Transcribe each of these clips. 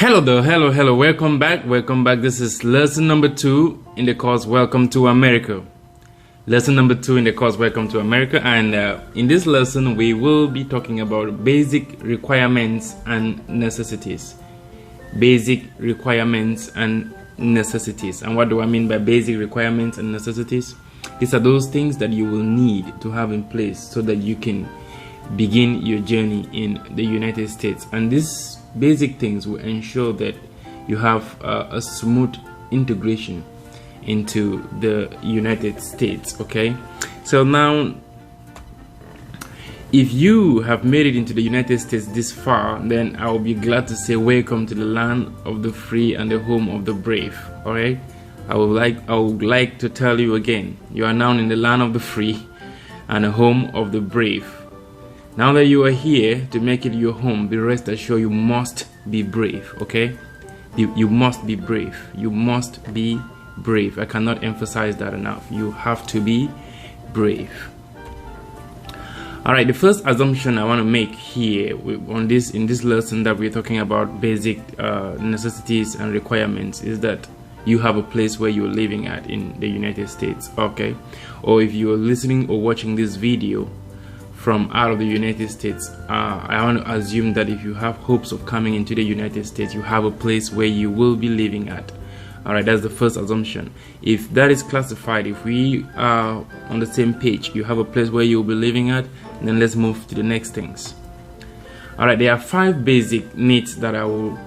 Hello there, hello, welcome back. This is lesson number 2 in the course Welcome to America. Lesson number 2 in the course Welcome to America, and in this lesson we will be talking about basic requirements and necessities. Basic requirements and necessities. And what do I mean by basic requirements and necessities? These are those things that you will need to have in place so that you can begin your journey in the United States. And these basic things will ensure that you have a smooth integration into the United States. Okay, so now if you have made it into the United States this far, then I will be glad to say welcome to the land of the free and the home of the brave. All right, I would like to tell you again, you are now in the land of the free and the home of the brave. Now that you are here to make it your home, be rest assured you must be brave. Okay, you must be brave. You must be brave. I cannot emphasize that enough. You have to be brave. All right, the first assumption I want to make here in this lesson that we're talking about basic necessities and requirements is that you have a place where you're living at in the United States. Okay, or if you're listening or watching this video from out of the United States, I want to assume that if you have hopes of coming into the United States, you have a place where you will be living at. All right, that's the first assumption. If that is classified, if we are on the same page, you have a place where you will be living at, then let's move to the next things. All right, there are 5 basic needs that I will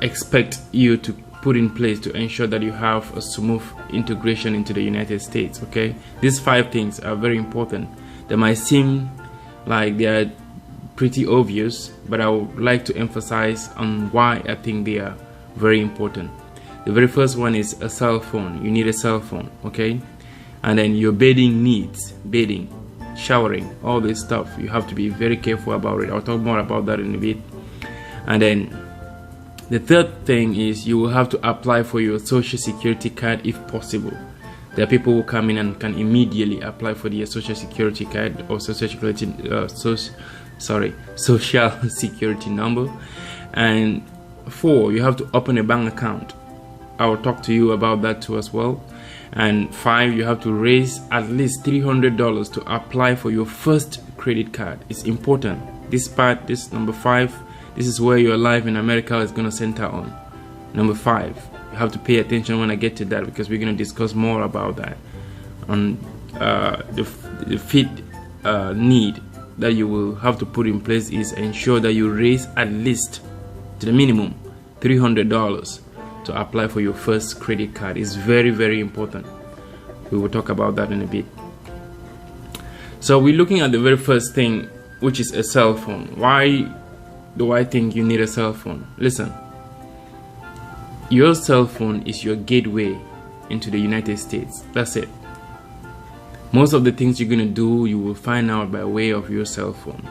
expect you to put in place to ensure that you have a smooth integration into the United States. Okay, these 5 things are very important. They might seem like they are pretty obvious, but I would like to emphasize on why I think they are very important. The very first one is a cell phone. You need a cell phone, okay? And then your bathing needs, bathing, showering, all this stuff, you have to be very careful about it. I'll talk more about that in a bit. And then the third thing is you will have to apply for your social security card if possible. There are people who come in and can immediately apply for their social security card or social security number. And 4, you have to open a bank account. I will talk to you about that too as well. And 5, you have to raise at least $300 to apply for your first credit card. It's important. This part, this number 5, this is where your life in America is going to center on. Number 5. You have to pay attention when I get to that, because we're going to discuss more about that. On the fifth need that you will have to put in place is ensure that you raise at least, to the minimum, $300 to apply for your first credit card. It's very, very important. We will talk about that in a bit. So we're looking at the very first thing, which is a cell phone. Why do I think you need a cell phone? Listen. Your cell phone is your gateway into the United States. That's it. Most of the things you're going to do, you will find out by way of your cell phone.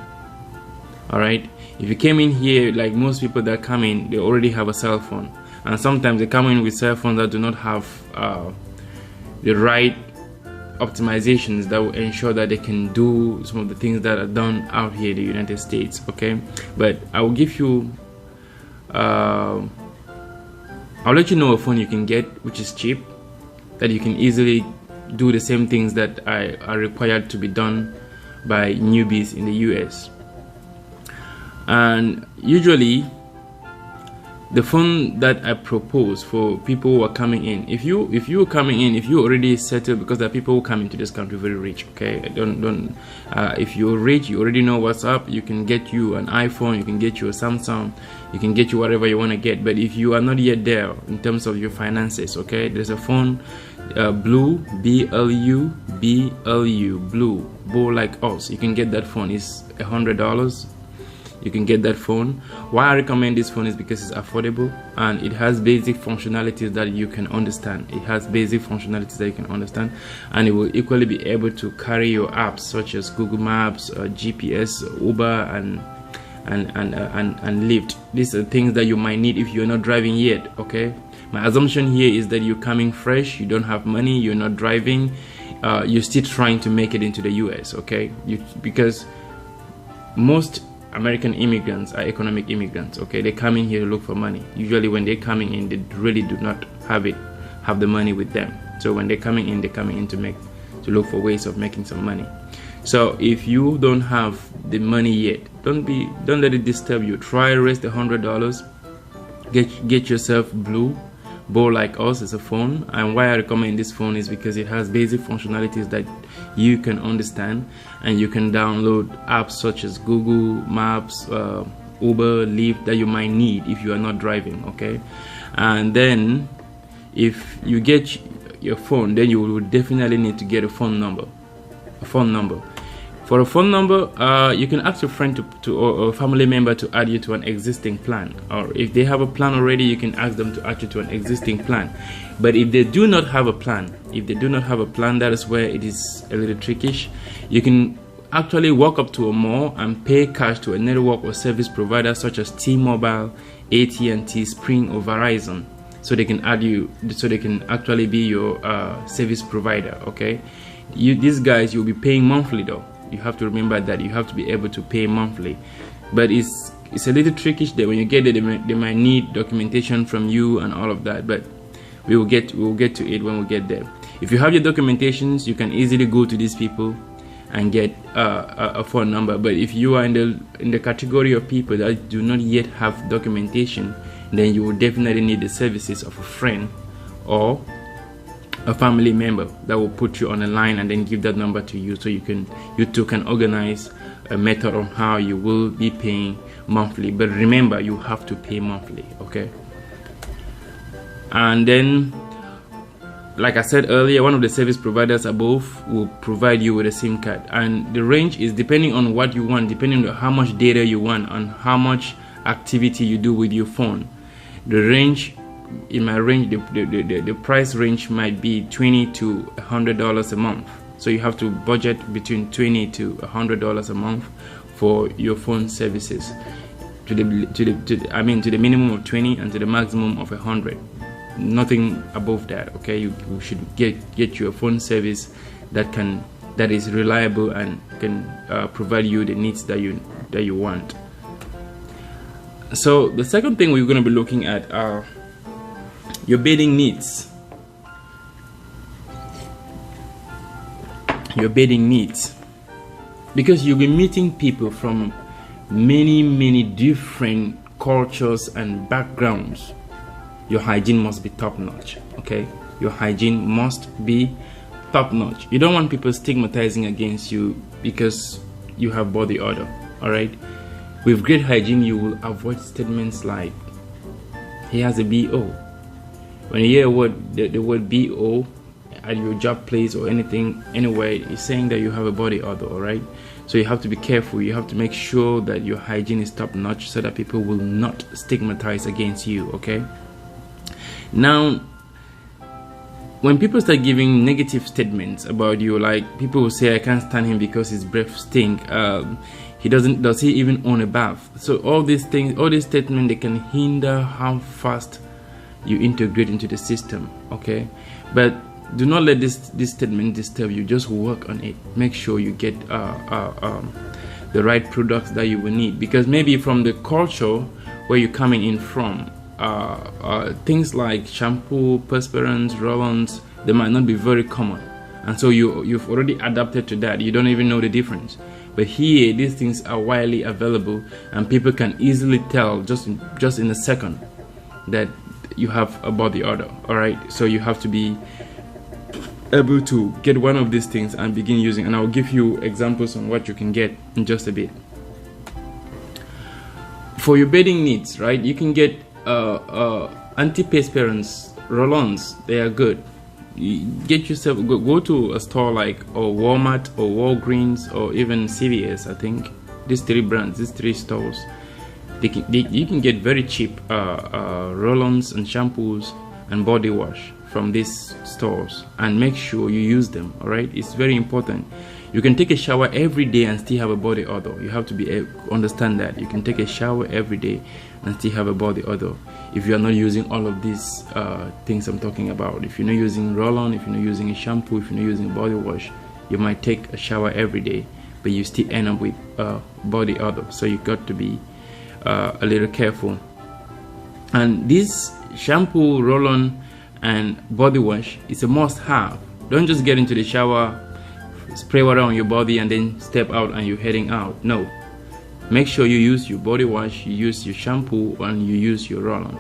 Alright? If you came in here, like most people that come in, they already have a cell phone. And sometimes they come in with cell phones that do not have the right optimizations that will ensure that they can do some of the things that are done out here in the United States. Okay? But I will give you... I'll let you know a phone you can get which is cheap, that you can easily do the same things that are required to be done by newbies in the US. And usually the phone that I propose for people who are coming in, if you are coming in, if you already settled, because there are people who come into this country very rich, okay? If you're rich, you already know what's up. You can get you an iPhone, you can get you a Samsung, you can get you whatever you want to get. But if you are not yet there in terms of your finances, okay, there's a phone, Blue, BLU, Blue, Bow Like Us. You can get that phone. It's $100. You can get that phone. Why I recommend this phone is because it's affordable and it has basic functionalities that you can understand. And it will equally be able to carry your apps such as Google Maps, GPS, Uber, and Lyft. These are things that you might need if you're not driving yet. Okay, my assumption here is that you're coming fresh, you don't have money, you're not driving, you're still trying to make it into the US. Okay, because most American immigrants are economic immigrants. Okay, they come in here to look for money. Usually when they're coming in, they really do not have the money with them. So when they're coming in to look for ways of making some money. So if you don't have the money yet, don't let it disturb you. Try raise the $100. Get yourself Blue Bow like us. It's a phone, and why I recommend this phone is because it has basic functionalities that you can understand, and you can download apps such as Google Maps, Uber, Lyft that you might need if you are not driving. Okay, and then if you get your phone, then you will definitely need to get a phone number. For a phone number, you can ask your friend or a family member to add you to an existing plan, or if they have a plan already, you can ask them to add you to an existing plan. But if they do not have a plan, that is where it is a little trickish. You can actually walk up to a mall and pay cash to a network or service provider such as T-Mobile, AT&T, Sprint, or Verizon, so they can add you, so they can actually be your service provider. Okay, these guys, you'll be paying monthly though. You have to remember that you have to be able to pay monthly, but it's a little trickish that when you get there, they might need documentation from you and all of that. But we will get to it when we get there. If you have your documentations, you can easily go to these people and get a phone number. But if you are in the category of people that do not yet have documentation, then you will definitely need the services of a friend or a family member that will put you on a line and then give that number to you, so you two can organize a method on how you will be paying monthly. But remember, you have to pay monthly. Okay, and then like I said earlier, one of the service providers above will provide you with a SIM card, and the range is depending on what you want, depending on how much data you want and how much activity you do with your phone. The range, in my range, the price range might be $20 to $100 a month. So you have to budget between $20 to $100 a month for your phone services, to the minimum of 20 and to the maximum of 100. Nothing above that. Okay, you should get your phone service that is reliable and can provide you the needs that you want. So the second thing we're going to be looking at are your bidding needs. Because you'll be meeting people from many different cultures and backgrounds. Your hygiene must be top notch. Okay, your hygiene must be top notch. You don't want people stigmatizing against you because you have body odor. All right, with great hygiene, you will avoid statements like "he has a BO." When you hear the word BO at your job place or anything, anywhere, it's saying that you have a body odor. All right, so you have to be careful. You have to make sure that your hygiene is top notch so that people will not stigmatize against you. Okay. Now, when people start giving negative statements about you, like people will say, "I can't stand him because his breath stink. Does he even own a bath?" So all these statements, they can hinder how fast you integrate into the system. Okay, but do not let this statement disturb you. Just work on it. Make sure you get the right products that you will need, because maybe from the culture where you're coming in from, things like shampoo, perspirants, roll-ons, they might not be very common, and so you've already adapted to that. You don't even know the difference. But here, these things are widely available, and people can easily tell just in a second that you have a body odor. All right, so you have to be able to get one of these things and begin using, and I'll give you examples on what you can get in just a bit. For your bathing needs, right, you can get antiperspirants, roll-ons. They are good. You get yourself, go to a store like Walmart or Walgreens or even CVS. I think these three stores, you can get very cheap roll-ons and shampoos and body wash from these stores, and make sure you use them. All right, it's very important. You can take a shower every day and still have a body odor. You have to understand that you can take a shower every day and still have a body odor if you are not using all of these things I'm talking about. If you're not using roll-on, if you're not using a shampoo, if you're not using a body wash, you might take a shower every day but you still end up with body odor. So you got to be a little careful. And this shampoo, roll-on, and body wash is a must-have. Don't just get into the shower, spray water on your body, and then step out and you're heading out. No. Make sure you use your body wash, you use your shampoo, and you use your roll-on.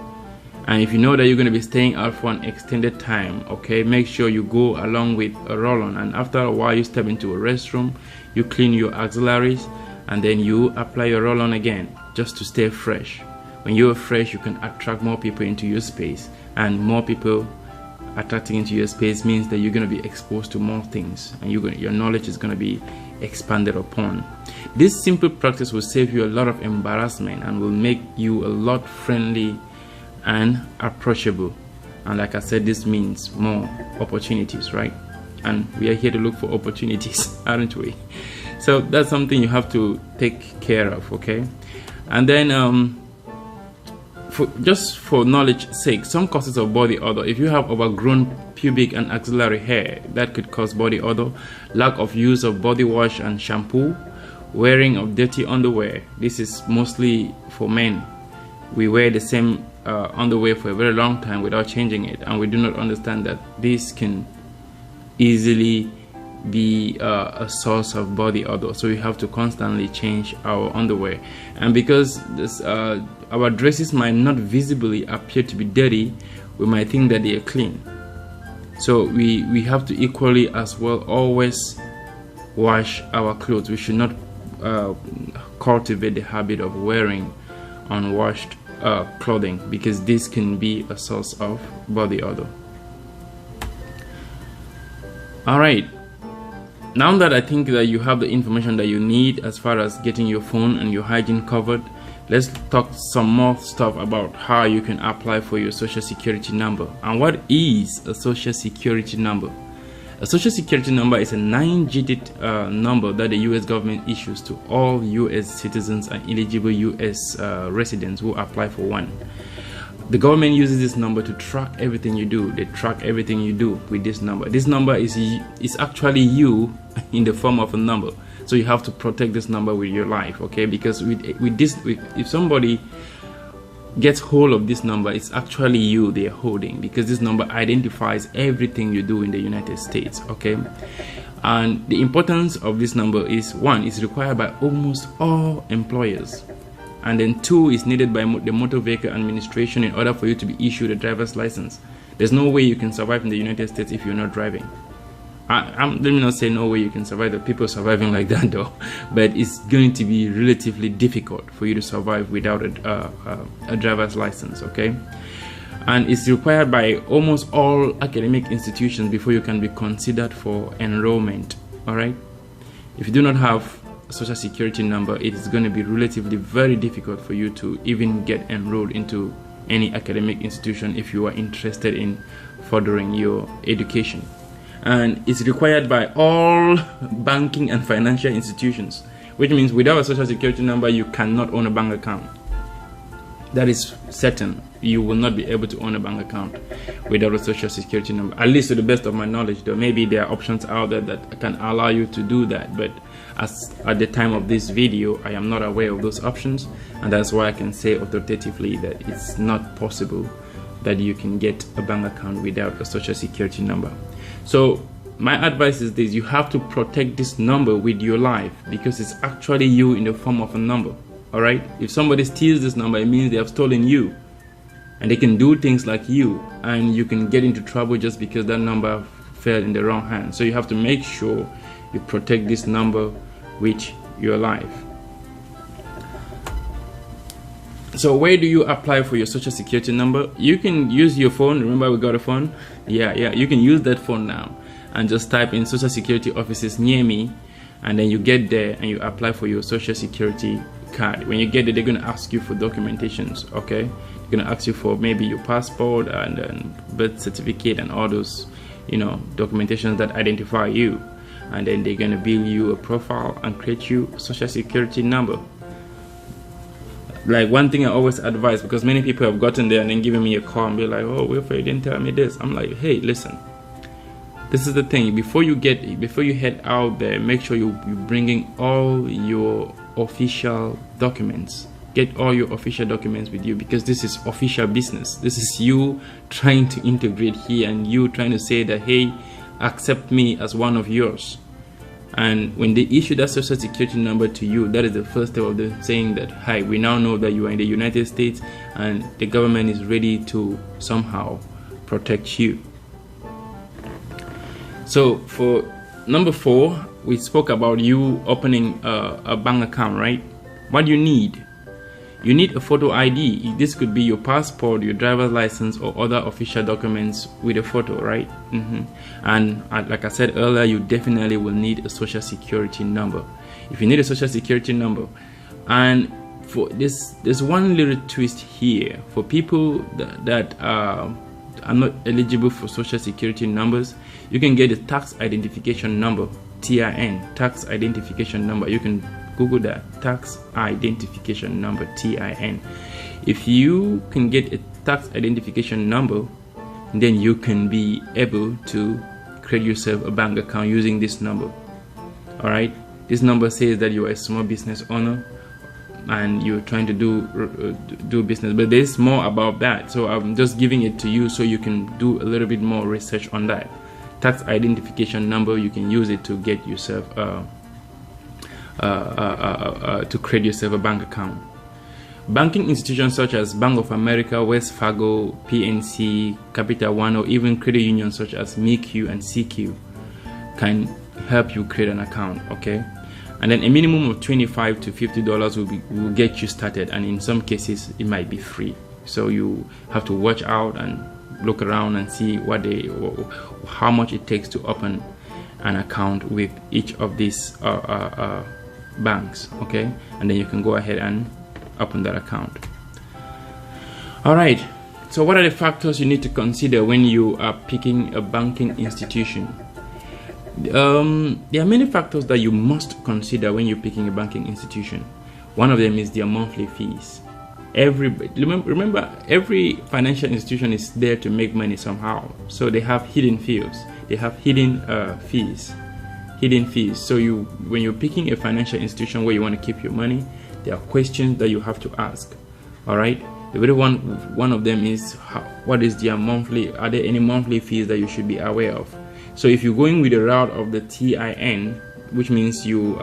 And if you know that you're going to be staying out for an extended time, okay, make sure you go along with a roll-on. And after a while, you step into a restroom, you clean your auxiliaries, and then you apply your roll-on again, just to stay fresh. When you're fresh, you can attract more people into your space, and more people attracting into your space means that you're going to be exposed to more things, and your knowledge is going to be expanded upon. This simple practice will save you a lot of embarrassment and will make you a lot friendly and approachable. And like I said, this means more opportunities, right? And we are here to look for opportunities, aren't we? So that's something you have to take care of, okay? And then just for knowledge sake, some causes of body odor: if you have overgrown pubic and axillary hair, that could cause body odor. Lack of use of body wash and shampoo. Wearing of dirty underwear. This is mostly for men. We wear the same underwear for a very long time without changing it, and we do not understand that this can easily be a source of body odor. So we have to constantly change our underwear. And because this, our dresses might not visibly appear to be dirty, we might think that they are clean. So we have to equally as well always wash our clothes. We should not cultivate the habit of wearing unwashed clothing, because this can be a source of body odor. Alright, now that I think that you have the information that you need as far as getting your phone and your hygiene covered, let's talk some more stuff about how you can apply for your social security number. And what is a social security number? A social security number is a 9-digit number that the US government issues to all US citizens and eligible US residents who apply for one. The government uses this number to track everything you do. They track everything you do with this number. This number is actually you in the form of a number. So you have to protect this number with your life, okay? Because with this, if somebody gets hold of this number, it's actually you they are holding, because this number identifies everything you do in the United States, okay? And the importance of this number is, one, it's required by almost all employers, and then two, is needed by the Motor Vehicle Administration in order for you to be issued a driver's license. There's no way you can survive in the United States if you're not driving. Let me not say no way you can survive. There are people surviving like that though, but it's going to be relatively difficult for you to survive without a driver's license, okay? And it's required by almost all academic institutions before you can be considered for enrollment, all right? If you do not have a social security number, it is going to be relatively very difficult for you to even get enrolled into any academic institution if you are interested in furthering your education. And it's required by all banking and financial institutions, which means without a social security number you cannot own a bank account. That is certain. You will not be able to own a bank account without a social security number, at least to the best of my knowledge. Though maybe there are options out there that can allow you to do that, but as at the time of this video I am not aware of those options, and that's why I can say authoritatively that it's not possible that you can get a bank account without a social security number. So my advice is this: you have to protect this number with your life, because it's actually you in the form of a number. All right, if somebody steals this number, it means they have stolen you, and they can do things like you, and you can get into trouble just because that number fell in the wrong hands. So you have to make sure you protect this number with your life. So where do you apply for your social security number? You can use your phone. Remember we got a phone? Yeah, you can use that phone now and just type in social security offices near me, and then you get there and you apply for your social security card. When you get there, they're going to ask you for documentations, okay? They're going to ask you for maybe your passport and then birth certificate and all those, documentations that identify you. And then they're going to build you a profile and create you a social security number. Like, one thing I always advise, because many people have gotten there and then given me a call and be like, oh, Wilfred, you didn't tell me this. I'm like, hey, listen, this is the thing. Before you head out there, make sure you're bringing all your official documents. Get all your official documents with you, because this is official business. This is you trying to integrate here, and you trying to say that, hey, accept me as one of yours. And when they issue that social security number to you, that is the first step of them saying that, hi, we now know that you are in the United States and the government is ready to somehow protect you. So for number 4, we spoke about you opening a bank account, right? What do you need? You need a photo ID. This could be your passport, your driver's license, or other official documents with a photo, right? And like I said earlier, you definitely will need a social security number. If you need a social security number, and for this, there's one little twist here for people that are not eligible for social security numbers. You can get a tax identification number, TIN, tax identification number. You can Google that, tax identification number, TIN. If you can get a tax identification number, then you can be able to create yourself a bank account using this number. All right, this number says that you are a small business owner and you're trying to do business, but there's more about that, so I'm just giving it to you so you can do a little bit more research on that. Tax identification number, you can use it to get yourself to create yourself a bank account. Banking institutions such as Bank of America, Wells Fargo, PNC, Capital One, or even credit unions such as MIQ and CQ can help you create an account, okay? And then a minimum of $25 to $50 will get you started, and in some cases it might be free. So you have to watch out and look around and see how much it takes to open an account with each of these banks, okay? And then you can go ahead and open that account. All right, so what are the factors you need to consider when you are picking a banking institution? There are many factors that you must consider when you're picking a banking institution. One of them is their monthly fees. Remember, every financial institution is there to make money somehow, so they have hidden fees. They have hidden fees. So when you're picking a financial institution where you want to keep your money, there are questions that you have to ask. All right, the very one of them is what is their monthly? Are there any monthly fees that you should be aware of? So if you're going with the route of the TIN, which means you're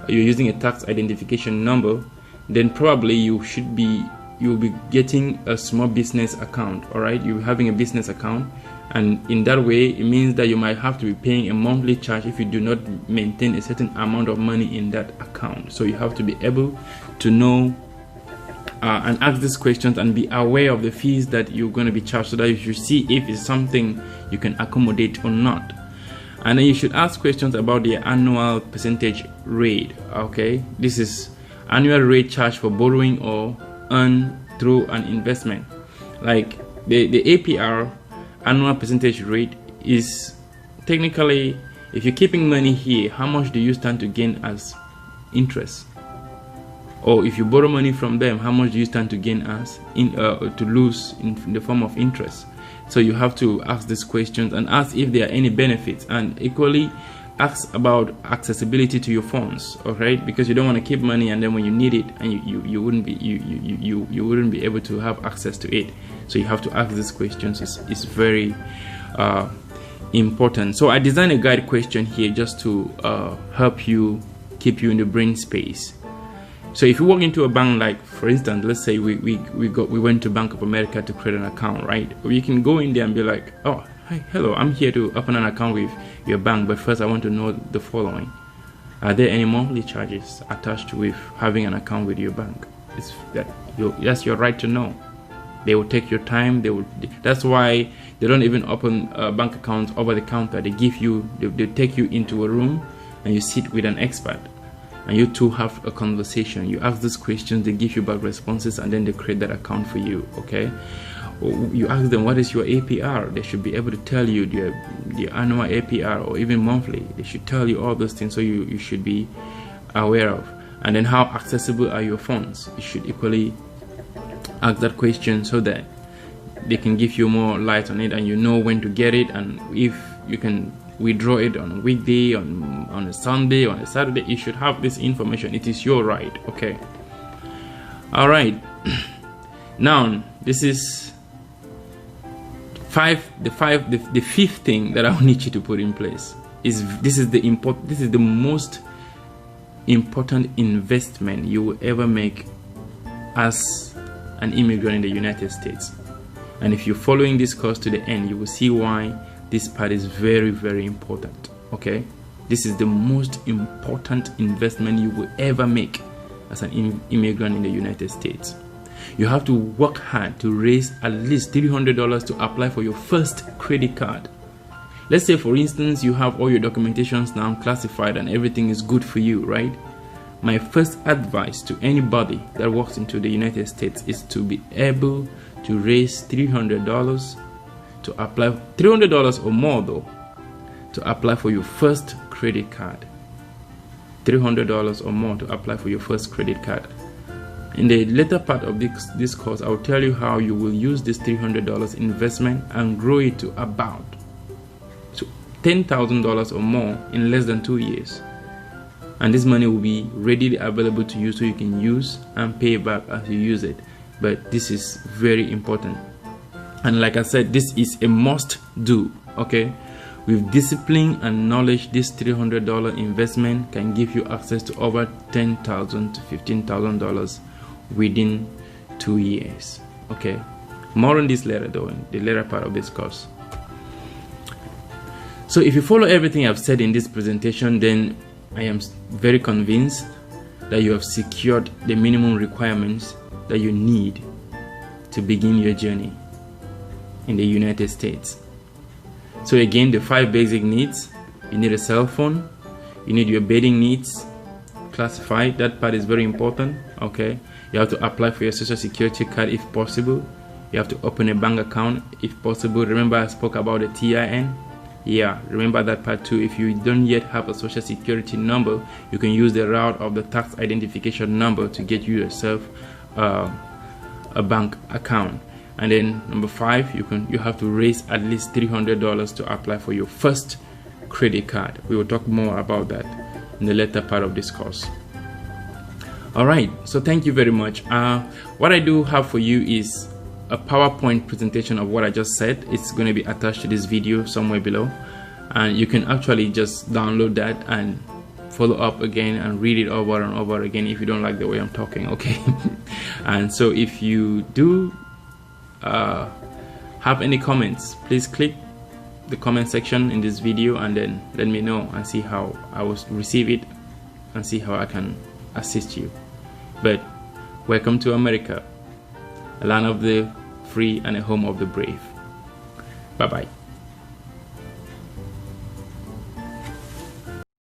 using a tax identification number, then probably you'll be getting a small business account. All right, you're having a business account, and in that way it means that you might have to be paying a monthly charge if you do not maintain a certain amount of money in that account. So you have to be able to know and ask these questions and be aware of the fees that you're going to be charged, so that you should see if it's something you can accommodate or not. And then you should ask questions about the annual percentage rate. Okay, this is annual rate charged for borrowing or earned through an investment. Like the APR, annual percentage rate, is technically, if you're keeping money here, how much do you stand to gain as interest? Or if you borrow money from them, how much do you stand to gain as to lose in the form of interest? So you have to ask these questions and ask if there are any benefits, and equally ask about accessibility to your funds. All right, because you don't want to keep money and then when you need it, and you wouldn't be able to have access to it. So you have to ask these questions. It's very important. So I designed a guide question here just to help you, keep you in the brain space. So if you walk into a bank, like for instance, let's say we went to Bank of America to create an account, right? You can go in there and be like, oh, hi, hello, I'm here to open an account with your bank, but first I want to know the following: are there any monthly charges attached with having an account with your bank? That's your right to know. They will take your time. That's why they don't even open bank accounts over the counter. They take you into a room and you sit with an expert, and you two have a conversation. You ask these questions, they give you back responses, and then they create that account for you. Okay, you ask them, what is your APR? They should be able to tell you the annual APR, or even monthly. They should tell you all those things, so you should be aware of. And then, how accessible are your funds? You should equally ask that question so that they can give you more light on it, and you know when to get it, and if you can withdraw it on a weekday, on a Sunday, on a Saturday. You should have this information. It is your right. Okay. All right. Now this is the fifth thing that I will need you to put in place. This is the most important investment you will ever make as an immigrant in the United States. And if you're following this course to the end, you will see why this part is very, very important. Okay, this is the most important investment you will ever make as an immigrant in the United States. You have to work hard to raise at least $300 to apply for your first credit card. Let's say, for instance, you have all your documentations now classified and everything is good for you, right? My first advice to anybody that walks into the United States is to be able to raise $300 to apply, $300 or more though, to apply for your first credit card. $300 or more to apply for your first credit card. In the later part of this course, I will tell you how you will use this $300 investment and grow it to about $10,000 or more in less than 2 years. And this money will be readily available to you, so you can use and pay back as you use it. But this is very important. And like I said, this is a must do. Okay, with discipline and knowledge, this $300 investment can give you access to over $10,000 to $15,000 within 2 years. Okay, more on this later though, in the later part of this course. So if you follow everything I've said in this presentation, then I am very convinced that you have secured the minimum requirements that you need to begin your journey in the United States. So again, the 5 basic needs: you need a cell phone, you need your bedding needs classified. That part is very important. Okay, you have to apply for your social security card if possible. You have to open a bank account if possible. Remember I spoke about the TIN? Yeah, remember that part too. If you don't yet have a social security number, you can use the route of the tax identification number to get you yourself a bank account. And then number 5, you have to raise at least $300 to apply for your first credit card. We will talk more about that in the later part of this course. All right, so thank you very much. What I do have for you is a PowerPoint presentation of what I just said. It's going to be attached to this video somewhere below, and you can actually just download that and follow up again and read it over and over again if you don't like the way I'm talking. Okay. And so if you do have any comments, please click the comment section in this video and then let me know and see how I will receive it and see how I can assist you. But welcome to America, a land of the free and a home of the brave. Bye bye.